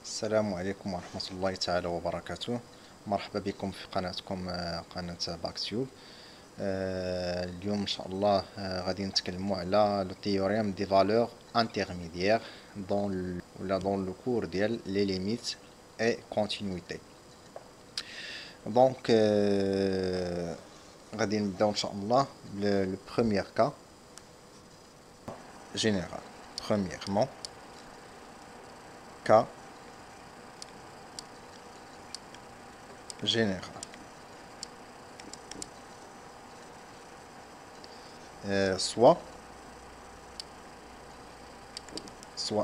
السلام عليكم ورحمة الله تعالى وبركاته. مرحبا بكم في قناتكم قناة باكتيوب. اليوم إن شاء الله غادي نتكلموا على لو تيوريم دي فالور انترميديير دون لو كور ديال لي ليميت اي كونتينيتي. دونك غادي نبداو إن شاء الله لو بروميير كا جينيرال. Premièrement, cas général. Soit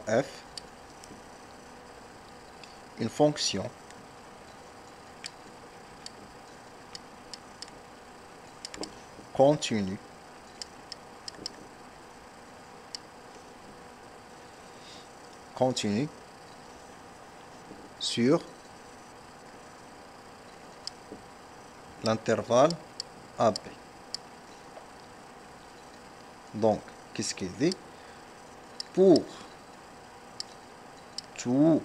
f, une fonction continue sur l'intervalle AB. Donc, qu'est-ce qu'il dit? Pour tout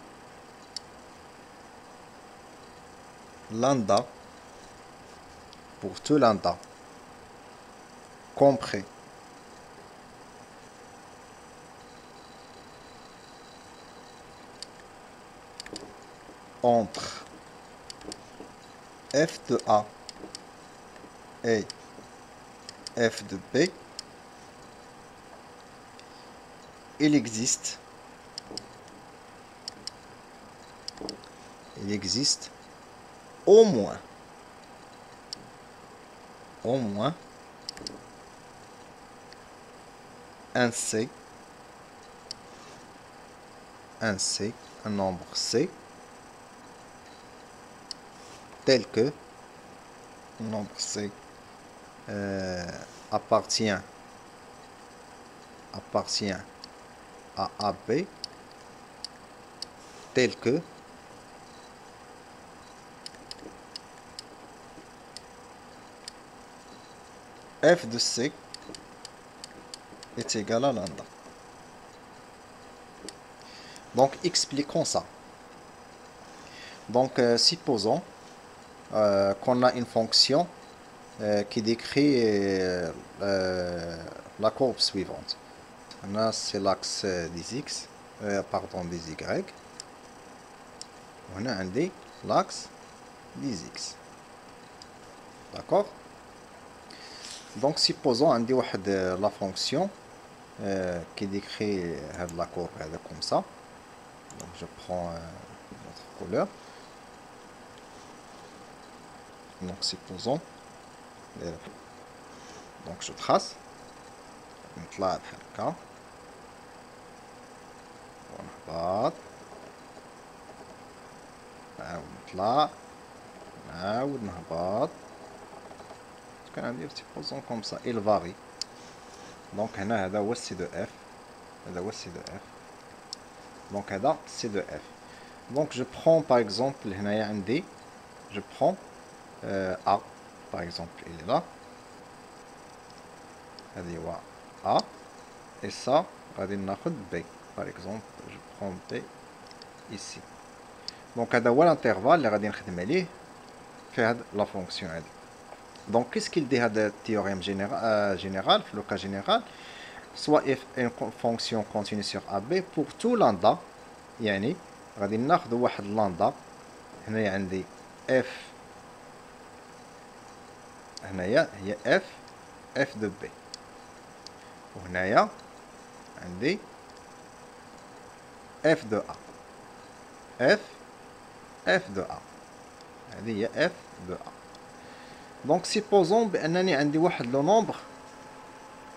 lambda, compris entre f de A et f de B, il existe au moins un C, un nombre C, tel que le nombre C appartient à AB, tel que f de C est égal à lambda. Donc expliquons ça. Donc supposons qu'on a une fonction qui décrit la courbe suivante. Là, c'est l'axe des x, des y. On a l'axe des x. D'accord? Donc, supposons la fonction qui décrit la courbe comme ça. Donc, je prends notre couleur. Donc, supposons. Donc, je trace. نطلع بحال هكا ونهبط، نعاود نطلع، نعاود نهبط. كان عندي سيبوزون كوم سا il varie. دونك هنا هذا هو سي دو اف، دونك هذا سي دو اف. دونك جو برون باغ اكزومبل هنايا عندي جو برون A par exemple, il est là. هذه هو A et ça غادي ناخذ B par exemple, je prends B ici. Donc هذا هو l'intervalle اللي غادي نخدم عليه في هاد لا فونكسيون هذه. Donc qu'est-ce qu'il dit هذا التيوريم général في لو كا général؟ soit if une fonction continue sur AB pour tout lambda، يعني غادي ناخذ واحد لامدا. هنايا عندي f، هنايا هي f de B، وهنايا عندي f de A، f de A، هذه هي f de A. دونك سيبوزون بأنني عندي واحد لو نومبر،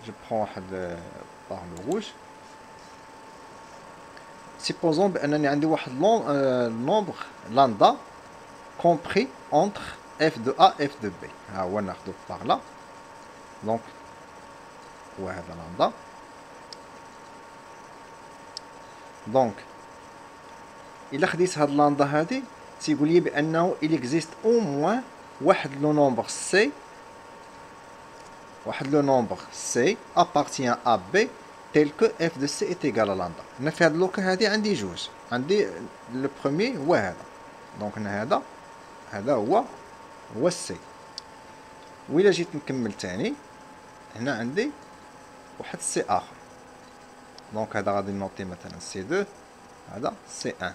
جو برون واحد بار لو روج. سيبوزون بأنني عندي واحد نومبر لامدا كومبري اونتر f de A f de B. ها هو ناخدو بار لا. دونك هو هذا لامدا. دونك إلا خديت هاد لامدا هادي تيقول لي بأنه il existe au moins واحد لو نومبر سي appartient à B tel que f de c est égal à lambda. هنا في هاد اللوكا هادي عندي جوج، عندي لو بروميي هو هذا، دونك هنا هذا هو السي. وإلا جيت نكمل تاني هنا عندي واحد سي آخر، دونك هذا غادي نوطي مثلا سي دو، هذا سي ان،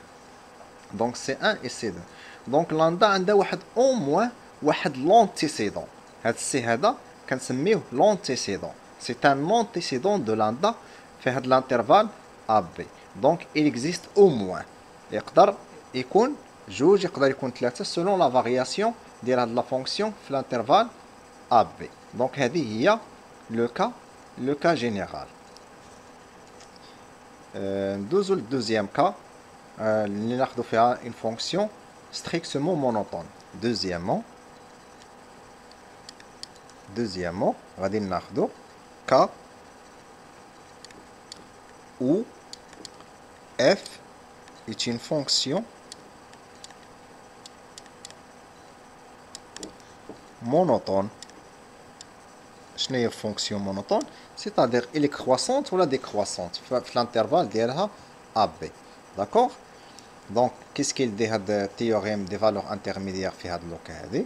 دونك سي ان اي سي دو. دونك لاندا عندها واحد او موان واحد لونتيسيدون، هاد السي هذا كنسميوه لونتيسيدون، سي ان لونتيسيدون دو لاندا في هاد الانترفال ا بي. دونك il existe au moins، يقدر يكون جوج، يقدر يكون ثلاثة سولون لا فارياسيون ديال هاد لا فونكسيون في الانترفال ا بي. دونك هذه هي لو كا جينيرال. ندوزو للدوزيام كا اللي ناخدو فيها اون فونكسيون strictement monotone. Deuxièmement, غادي ناخدو cas où f est une fonction monotone. شنو هي fonction monotone؟ c'est-à-dire elle est croissante ولا décroissante في l'intervalle ديالها AB. D'accord? Donc qu'est-ce qu'il dit هاد théorème des valeurs intermédiaires في هاد اللوكا هادي؟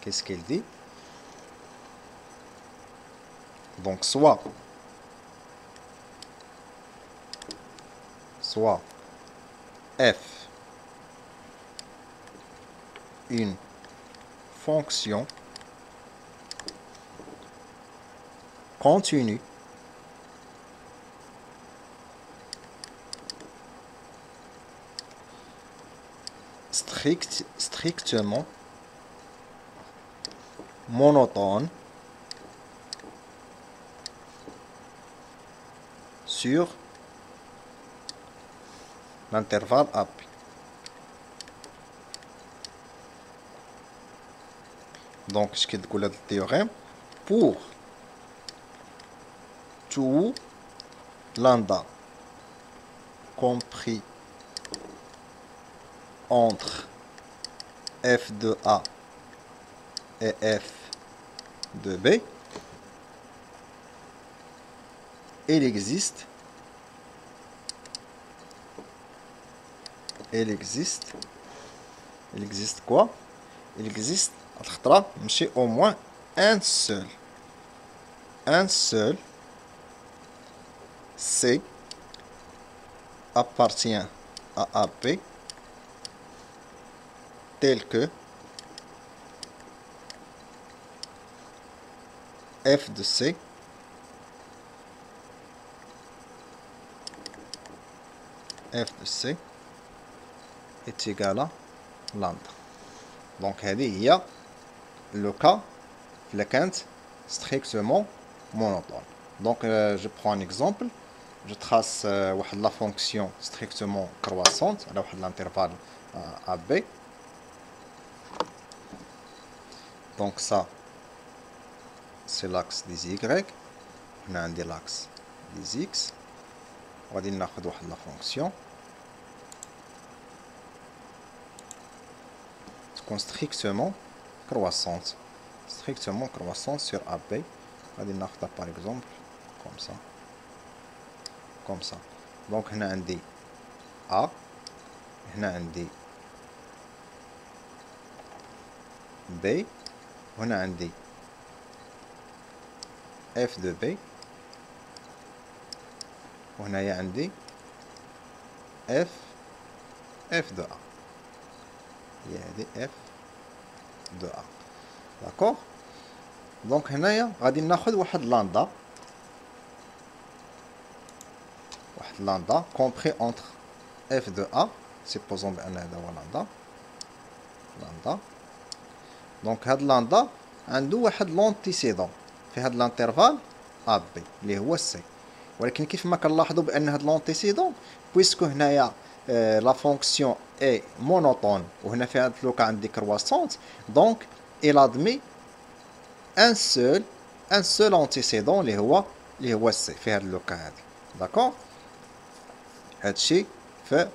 Qu'est-ce qu'il dit? Donc soit f une fonction continue strictement monotone sur l'intervalle AB. Donc, ce qui est le théorème, pour tout lambda compris entre f de A et f de B, il existe quoi? Il existe au moins un seul C appartient à AP tel que f de C est égal à lambda. Donc هذه هي le cas le كانت strictement monotone. Donc je prends un exemple, je trace la fonction strictement croissante à l'intervalle AB. Donc ça c'est l'axe des Y, on a l'axe des X. On va prendre la fonction strictement croissante sur AB. On va prendre par exemple comme ça. Donc on a un D A, on a un D B, on a un D F de B, on a un D F de A. Il y a des F de A. D'accord? Donc هنايا غادي ناخذ واحد lambda compris entre f de A, supposons بأن هذا هو lambda. Donc هاد lambda عنده واحد لونتيسيدون في هاد الانترفال AB اللي هو C. ولكن كيف ما كنلاحظوا بأن هاد لونتيسيدون بويسكو هنايا لا فونكسيون اي مونوتون وهنا في هاد اللوكا عندي كرواسونت، دونك il admet un seul antécédent اللي هو سي في هاد اللوكا هادي. داكور؟ هادشي في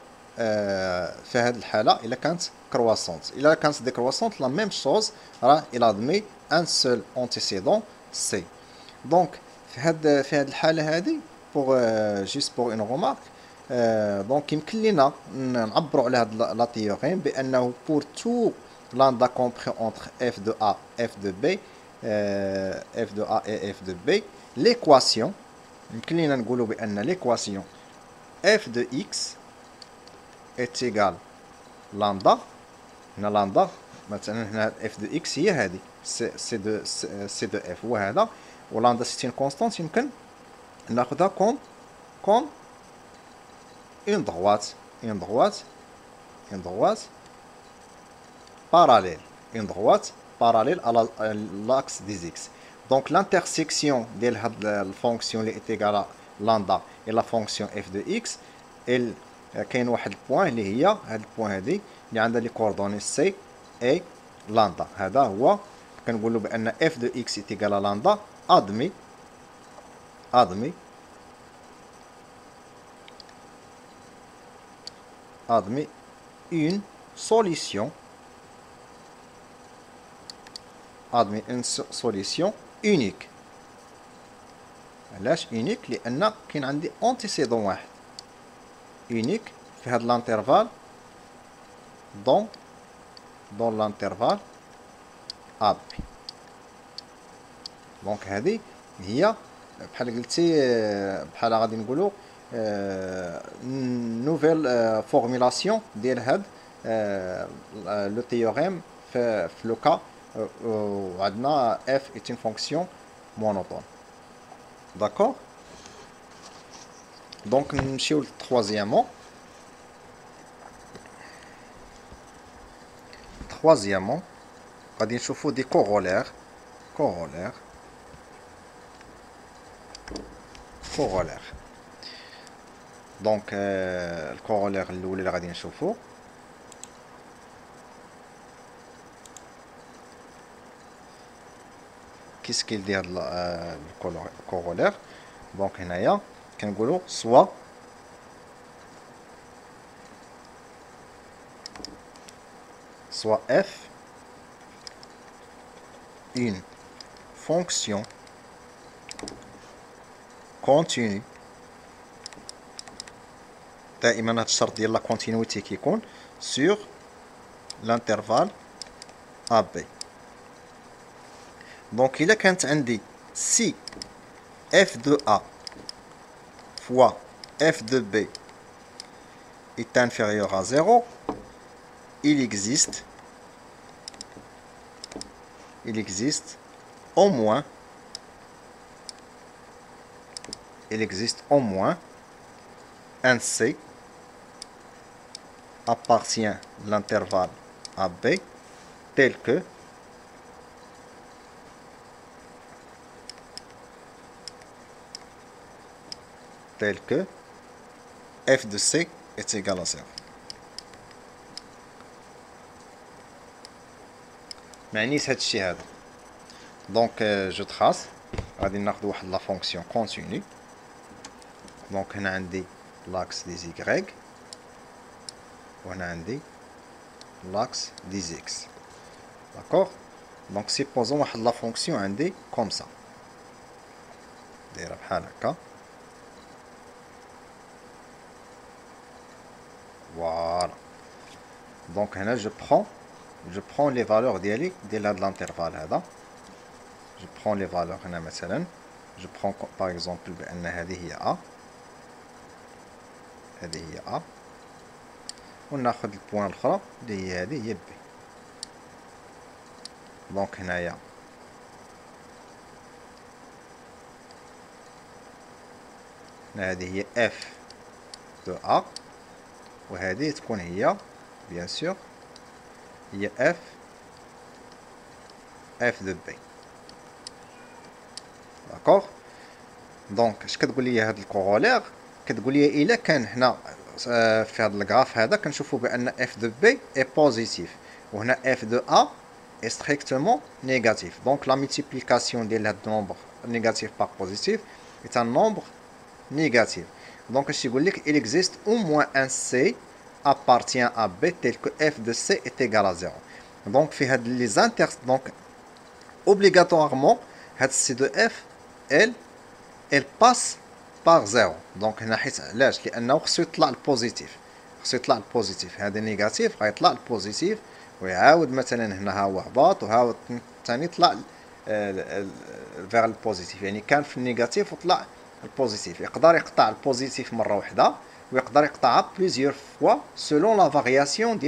هاد الحالة إلا كانت décroissante. Il a quand décroissante, la même chose, il admet un seul antécédent C. Donc, في هاد الحالة هذه pour juste pour une remarque, donc يمكن لنا نعبروا على هاد لا théorème بأنه pour tout lambda compris entre f de A, f de B, f de A et f de B, l'équation يمكن لنا نقولوا بأن l'équation f de x est égal lambda. هنا lambda مثلا هنا f de x هي هذه c de f هو هذا، و lambda c'est une constante يمكن ناخذها comme une droite parallèle, à l'axe des x. Donc l'intersection de la fonction est égale à lambda et la fonction f de x, elle كاين واحد البوان اللي هي هاد البوان هادي اللي عندها لي كوردوني سي اي لامدا. هذا هو كنقولوا بان f de x est égal à lambda admet une solution unique. علاش unique؟ لان كاين عندي antécédent واحد unique في هذا l'intervalle dans l'intervalle AB. دونك هذه هي بحال قلتي بحال غادي نقولوا نوفيل فورميلاسيون ديال هاد لو تيوريم في لو كا عندنا f est une fonction monotone. D'accord. Donc نمشيو troisièmement غادي نشوفو دي corollaires. دونك الكورولير الاول اللي غادي نشوفو كيس كيدير الكورولير. دونك هنايا كنقولوا soit f une fonction continue. دائما هذا الشرط ديال لا كونتينيتي كيكون sur l'intervalle AB. دونك الا كانت عندي si f de A fois f de B est inférieur à 0, il existe au moins un C appartient à l'intervalle AB tel que f de C est égal à 0. معنيش هاد الشيء هذا. دونك جو تراس غادي ناخذ واحد لا فونكسيون كونتيني. دونك هنا عندي لاكس دي زي وهنا عندي لاكس دي زيكس. داكوغ. دونك سيبوزون واحد لا فونكسيون عندي كوم سا دايره بحال هكا. فوالا. دونك هنا je prends les valeurs ديالي ديال هاد الانترفال هذا. je prends les valeurs هنا مثلا je prends par exemple بان هذه هي A وناخذ البوان الاخرى اللي هي هذه هي B. دونك هنايا هذه هي f de A وهذه تكون هي bien sûr هي f de B. داكوغ. دونك اش كتقول لي هاد الكورولير؟ كتقول لي الا كان هنا في هذا الغراف هذا كنشوفوا بان f de B est positif وهنا f de A est strictement négatif. Donc la multiplication ديال هاد النومبر négatif par positif est un nombre négatif. Donc اش يقول لك il existe au moins un C appartient à B tel que f de C est égal à 0. Donc les donc obligatoirement C de f elle passe par 0. Donc هنا حيت علاش لانه خصو يطلع البوزيتيف، خصو يطلع البوزيتيف، هذا نيجاتيف غيطلع البوزيتيف ويعاود مثلا هنا ها هو هباط وها ثاني طلع فيغ البوزيتيف، يعني كان في النيجاتيف وطلع البوزيتيف. يقدر يقطع البوزيتيف مره واحده ويقدر يقطعها بليزيور فوا سولون لا فارياسيون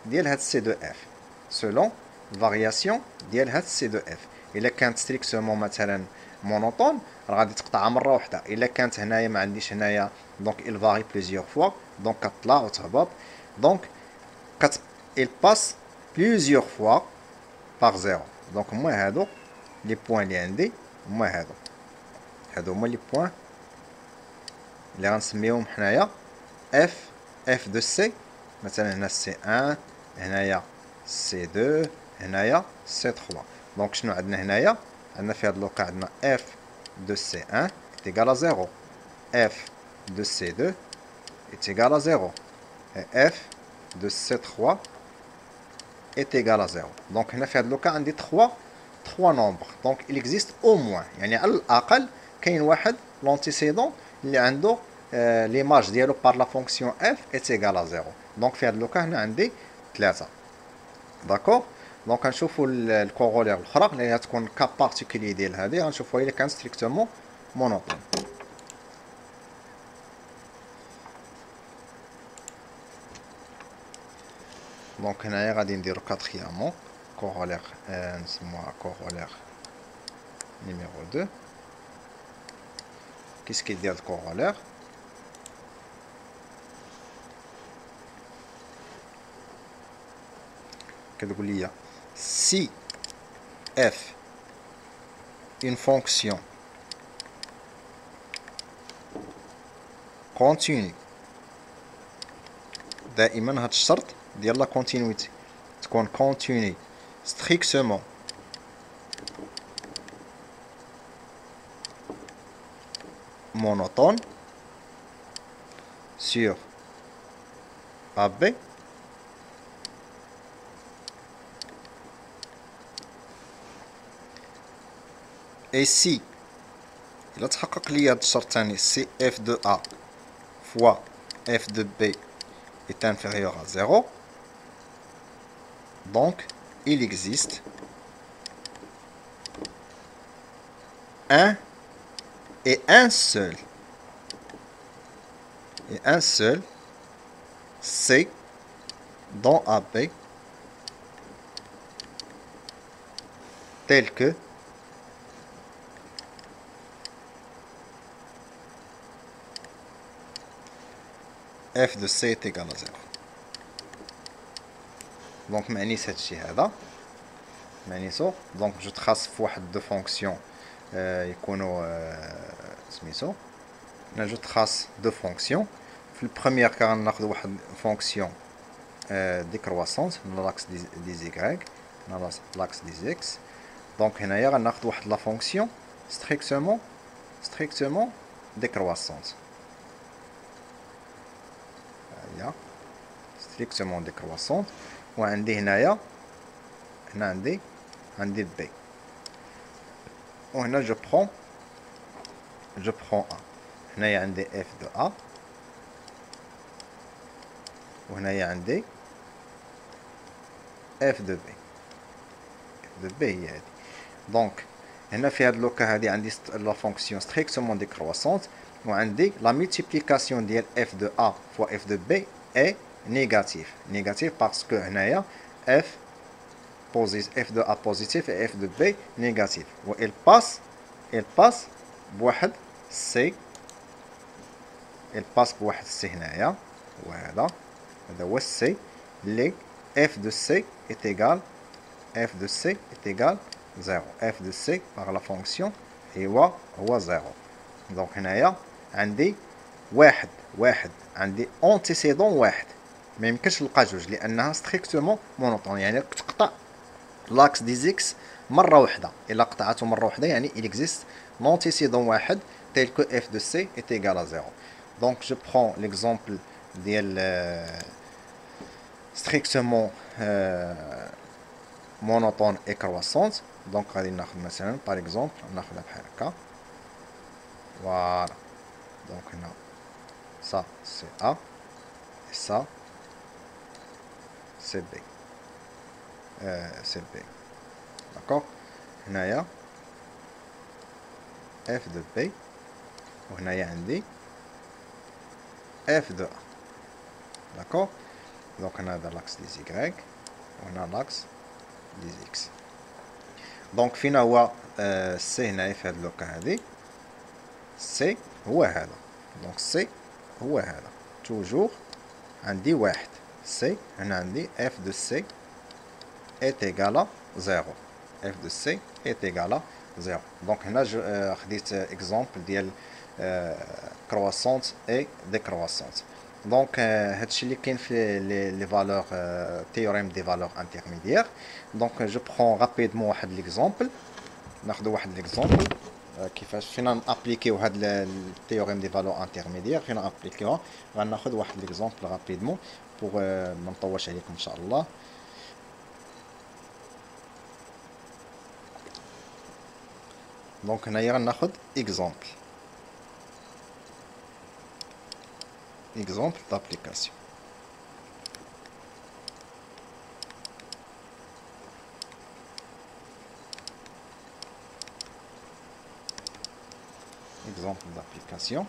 ديال هاد سي دو اف، سولون فارياسيون ديال هاد سي دو اف. الا كانت ستريكتومون مثلا مونوطون راه غادي تقطعها مره واحده، الا كانت هنايا ما عنديش هنايا دونك il varie plusieurs fois دونك كتطلع وتهبط. دونك il passe plusieurs fois par 0. دونك هما هادو لي بوين اللي عندي، هما هادو هما لي بوين اللي غنسميوهم حنايا اف دو سي. مثلا هنا سي 1، هنايا سي 2، هنايا سي 3. دونك شنو عندنا هنايا؟ عندنا في هاد لوكا عندنا اف de C1 est égal à 0, f de C2 est égal à 0 et f de C3 est égal à 0. Donc هنا في هذا لوكا عندي 3 nombres. Donc il existe au moins، يعني على الأقل كاين واحد l'antécédent اللي عنده l'image ديالو par la fonction f est égal à 0. Donc في هذا لوكا هنا عندي 3. داكور. دونك غنشوفوا الكورولير الاخرى اللي غتكون كا بارتيكولي ديال هذه، غنشوفوها الا كان ستريكتومون مونوطون. دونك هنايا غادي نديرو كاتريامون كورولير، نسموها كورولير نيميرو 2. كيس كيدير الكورولير؟ كتقول لي si f une fonction continue، دائما هاد الشرط ديال لا كونتينيتي تكون continue strictement monotone sur AB et si il تحقق لي هاد الشرط الثاني si f de A fois f de B est inférieur à 0, donc il existe un seul C dans AB tel que f de C est égal à 0. دونك معنيت هادشي هذا معنيتو. دونك جو تخاص في واحد دو فونكسيون يكونوا سميتو هنا جو تخاص دو فونكسيون. في البروميير كا غناخذ واحد فونكسيون ديكرواسونس من لاكس دي زيكغيك من لاكس دي زيكس. دونك هنايا غناخذ واحد لا فونكسيون ستريكتومون ديكرواسونس، هي ستريكتومون ديكرواسونس. وعندي هنايا عندي البي، وهنا جو برون A. هنايا عندي اف دو A، وهنايا عندي اف دو بي. اف دو بي هي هادي. دونك هنا في هاد لوكا هادي عندي لا فونكسيون ستريكتومون ديكرواسونس، وعندي لا مولتيبليكاسيون ديال اف دو A فوا اف دو بي اي نيجاتيف باسكو هنايا f de A positif et f de B négatif. و il passe بواحد C، هنايا وهذا هو C اللي f de C est égal 0. f de C par la fonction هو 0. دونك هنايا عندي واحد عندي antécédent واحد، ما يمكنش نلقى جوج لانها ستريكتومون مونوطون، يعني تقطع لاكس دي زيكس مره واحده. الا قطعته مره واحده يعني il existe l'antécédent واحد tel que f de C est égal à 0. Donc je prends l'exemple ديال strictement monotone et croissante. Donc غادي ناخذ مثلا par exemple ناخذها بحال هكا. Voilà. Donc هنا ça c'est A et ça c'est B. C'est B. D'accord. هنايا F de B وهنايا عندي F de A. D'accord. Donc on a l'axe des Y on a l'axe des X. Donc فين هو C هنايا في هاد اللوكا هادي C هو هذا. دونك C هو هذا. توجور عندي واحد C هنا عندي F de C est égal à 0. F de C est égal à 0. دونك هنا خديت اكزومبل ديال كرواسونت اي ديكرواسونت. دونك هادشي اللي كاين في لي فالور تيوريم دي فالور انترميديير. دونك جو برون رابيدمون واحد ليكزومبل. ناخذ واحد ليكزومبل كيفاش فينا نابليكيو هاد التيوريم دي فالور انترميديير فينا نابليكيوها. غناخذ واحد ليكزومبل رابيدمون بوغ ما نطولش عليكم ان شاء الله. دونك هنايا غناخذ اكزومبل d'application. Exemple d'application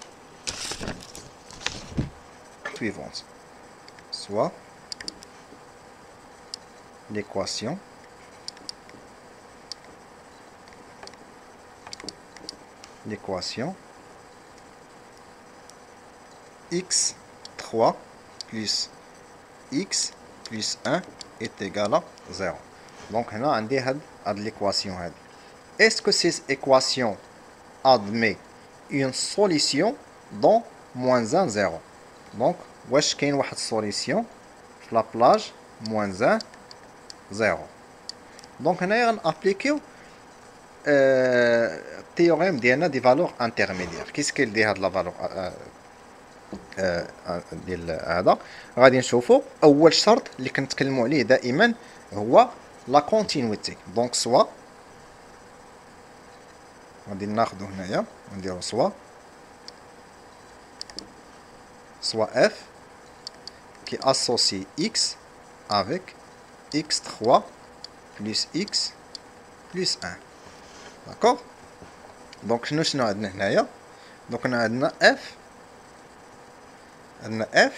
suivante. Soit l'équation x3 plus x plus 1 est égal à 0. Donc, on a l'équation. Est-ce que cette équation admet une solution dans moins 1, 0? Donc, wesh qu'il y a une solution la plage moins 1, 0. Donc, on a appliqué théorème des valeurs intermédiaires. Qu'est-ce qu'il dit de la valeur ديال هذا؟ غادي نشوفوا اول شرط اللي كنتكلموا عليه دائما هو لا كونتينيتي. دونك سوا غادي ناخذو هنايا ونديرو سوا f qui associe x avec x3 plus x plus 1. D'accord. Donc شنو عندنا هنايا؟ دونك عندنا f f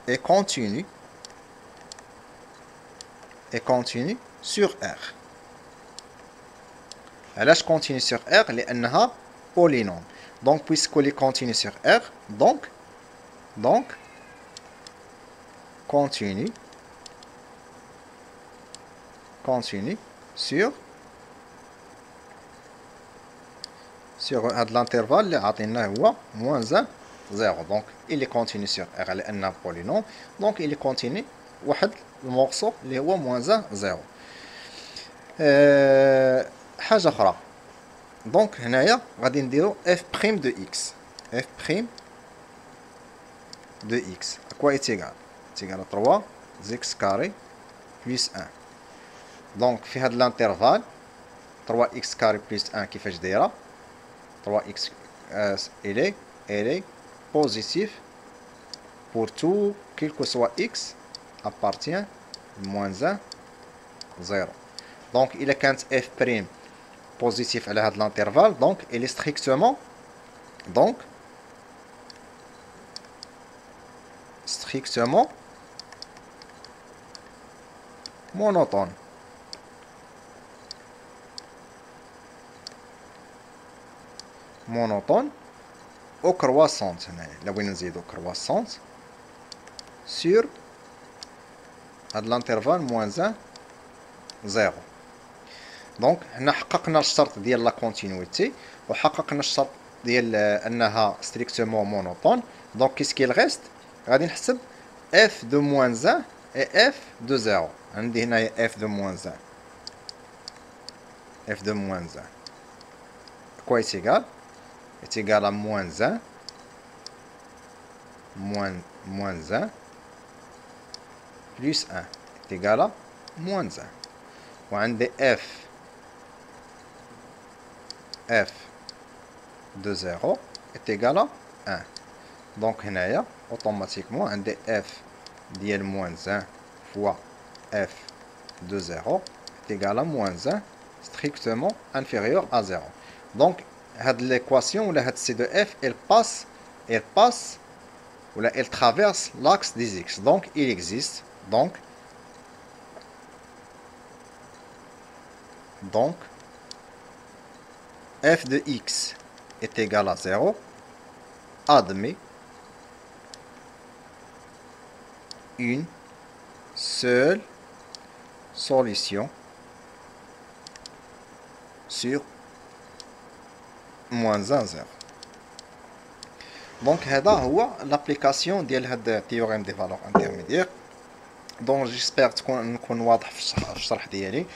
est continue sur R. علاش continue sur R؟ لأنها polynôme. Donc puisqu'elle est continue sur R, donc continue sur l'intervalle اللي عطيناه هو moins 1 0. Donc il est continu sur R لأنه polynôme. Donc il est continu واحد المورسو اللي هو moins 1 0. حاجة أخرى. دونك هنايا غادي نديرو f prime de x. f prime de x à quoi est égal? est égal à 3 x carré plus 1. Donc في هاد l'intervalle 3x carré plus 1 كيفاش دايرة؟ 3x elle est positif pour tout quel que soit x appartient à moins 1 0. Donc il est quand f prime positif à l'intervalle, donc il est strictement monotone. Au croissante là où nous au croissante sur l'intervalle moins 1 0. Donc nous حققنا الشرط ديال لا continuité وحققنا الشرط ديال انها strictement monotone. Donc qu'est-ce qu'il reste؟ غادي نحسب f de moins 1 et f de 0. عندي هنايا f de moins 1 f de moins 1 quoi est égal? est égal à moins 1 moins 1 plus 1 est égal à moins 1. وعندي f de 0 est égal à 1. Donc هنايا automatiquement عندي f ديال moins 1 fois f de 0 est égal à moins 1 strictement inférieur à 0. Donc cette l'équation ou cette c de f elle passe ou là, elle traverse l'axe des x. Donc il existe donc f de x est égal à 0 admet une seule solution sur moins 1, 0. Donc, c'est l'application de ce théorème des valeurs intermédiaires. Donc, j'espère que nous avons compris.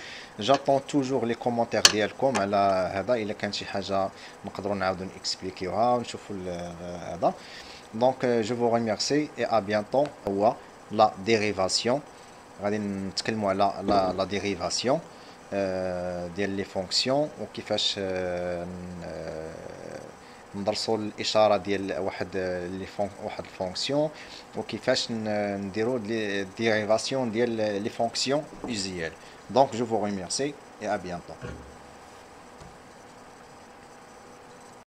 J'attends toujours les commentaires ديالكم على هذا إلا كان شي حاجة نقدروا نعاودوا نكسبليكيوها ونشوفوا هذا. Donc, je vous remercie et à bientôt. هو la dérivation. غادي نتكلموا على la dérivation ديال لي فونكسيون وكيفاش ندرسوا الاشاره ديال واحد الفونكسيون وكيفاش نديروا لي ديريفاسيون ديال لي فونكسيون usuelles. Donc je vous remercie et à bientôt.